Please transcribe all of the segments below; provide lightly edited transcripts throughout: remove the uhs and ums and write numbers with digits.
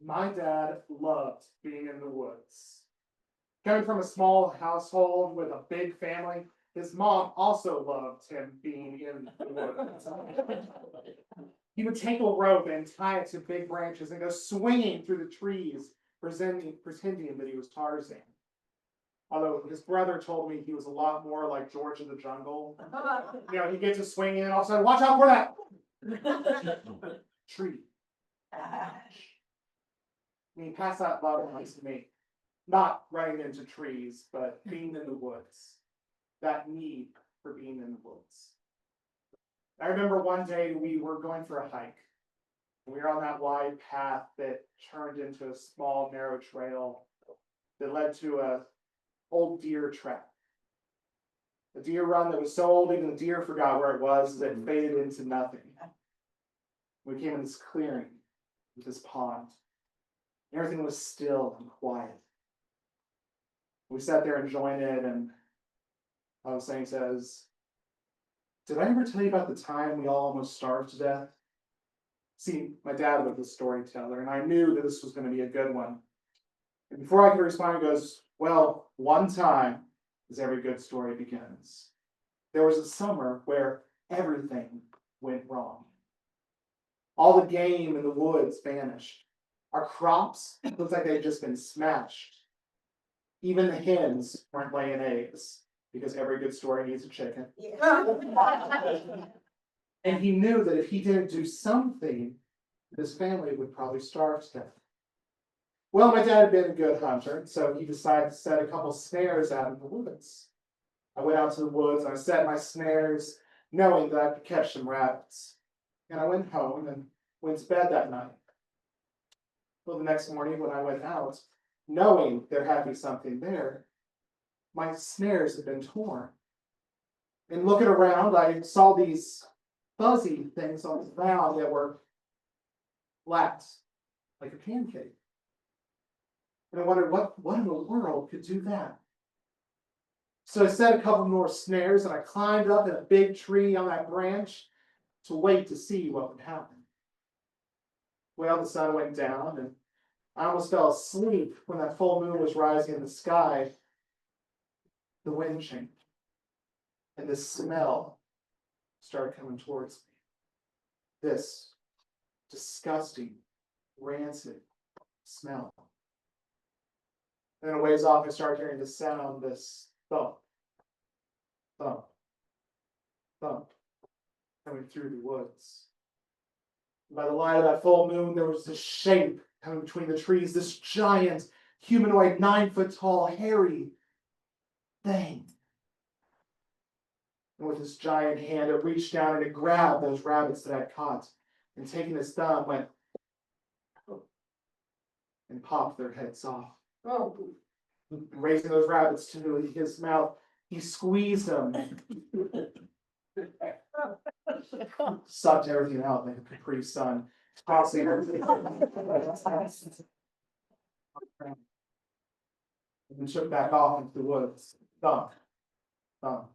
My dad loved being in the woods. Coming from a small household with a big family, his mom also loved him being in the woods. He would take a rope and tie it to big branches and go swinging through the trees, pretending that he was Tarzan. Although his brother told me he was a lot more like George of the Jungle. He'd get to swing in and all of a sudden, watch out for that tree. He passed that love on to me. Not running into trees, but being in the woods. That need for being in the woods. I remember one day we were going for a hike. We were on that wide path that turned into a small, narrow trail that led to a old deer trap. A deer run that was so old even the deer forgot where it was that it faded into nothing. We came in this clearing with this pond. Everything was still and quiet. We sat there enjoying it, and Saying says, "Did I ever tell you about the time we all almost starved to death?" See, my dad was a storyteller, and I knew that this was going to be a good one. And before I could respond, he goes, "Well, one time, as every good story begins, there was a summer where everything went wrong. All the game in the woods vanished. Our crops looked like they'd just been smashed. Even the hens weren't laying eggs, because every good story needs a chicken. And he knew that if he didn't do something, his family would probably starve to death. Well, my dad had been a good hunter, so he decided to set a couple snares out in the woods. I went out to the woods and I set my snares, knowing that I could catch some rabbits. And I went home and went to bed that night. Well, the next morning when I went out, knowing there had to be something there, my snares had been torn. And looking around, I saw these fuzzy things on the ground that were flat, like a pancake. And I wondered what in the world could do that? So I set a couple more snares and I climbed up in a big tree on that branch to wait to see what would happen. Well, the sun went down and I almost fell asleep when that full moon was rising in the sky. The wind changed and this smell started coming towards me. This disgusting, rancid smell. And then a ways off, I started hearing this sound, this thump, thump, thump, coming through the woods. And by the light of that full moon, there was this shape coming between the trees, this giant, humanoid, 9-foot tall, hairy thing. And with his giant hand, it reached down and it grabbed those rabbits that I'd caught. And taking his thumb, went and popped their heads off. And raising those rabbits to his mouth, he squeezed them. Sucked everything out like a Capri Sun, tossing everything. And then took back off into the woods. Thump, thump.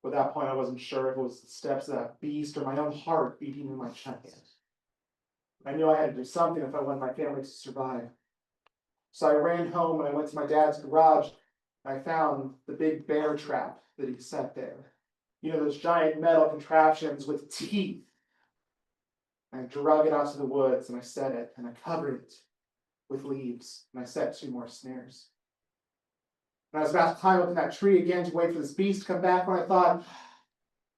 At that point, I wasn't sure if it was the steps of that beast or my own heart beating in my chest. I knew I had to do something if I wanted my family to survive. So I ran home and I went to my dad's garage. And I found the big bear trap that he set there. You know, those giant metal contraptions with teeth. And I drug it out to the woods and I set it and I covered it with leaves and I set 2 more snares. And I was about to climb up in that tree again to wait for this beast to come back when I thought,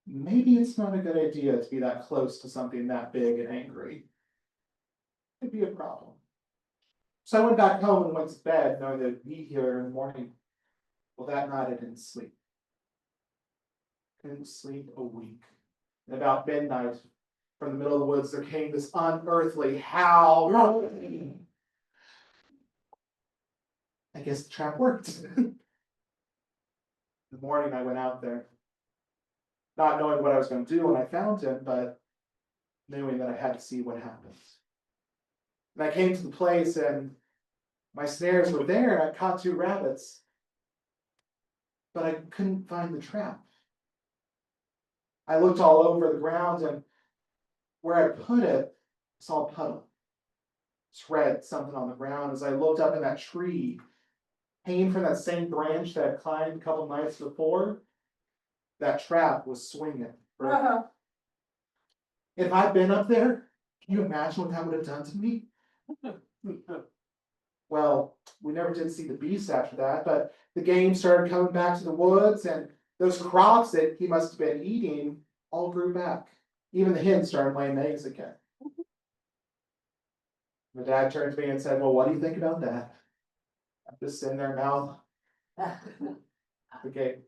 maybe it's not a good idea to be that close to something that big and angry. It'd be a problem. So I went back home and went to bed knowing that it'd be here in the morning. Well, that night I didn't sleep. Couldn't sleep a week. And about midnight, from the middle of the woods, there came this unearthly howl. I guess the trap worked. In the morning, I went out there, not knowing what I was going to do when I found him, but knowing that I had to see what happened. And I came to the place, and my snares were there, and I caught 2 rabbits, but I couldn't find the trap. I looked all over the ground, and where I put it, I saw a puddle. read something on the ground as I looked up in that tree, hanging from that same branch that I climbed a couple nights before. That trap was swinging. If I'd been up there, can you imagine what that would have done to me? Well, we never did see the beast after that, but the game started coming back to the woods, and those crops that he must have been eating all grew back. Even the hens started laying eggs again. My dad turned to me and said, "Well, what do you think about that?" I'm just sitting there, mouth agape.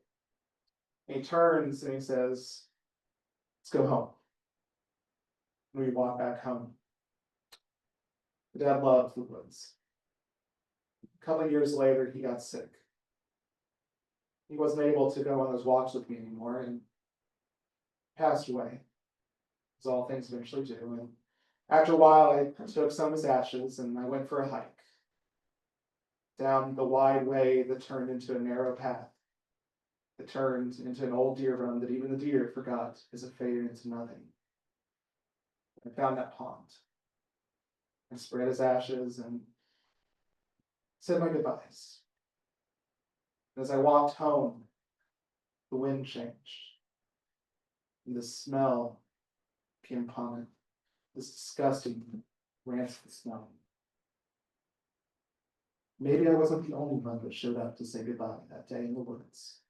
And he turns and he says, "Let's go home." And we walk back home. My dad loved the woods. A couple of years later, he got sick. He wasn't able to go on those walks with me anymore and passed away, as all things eventually do. And after a while, I took some of his ashes and I went for a hike down the wide way that turned into a narrow path. It turned into an old deer run that even the deer forgot as it faded into nothing. I found that pond. I spread his ashes and said my goodbyes. As I walked home, the wind changed. And the smell came upon it. This disgusting, rancid smell. Maybe I wasn't the only one that showed up to say goodbye that day in the woods.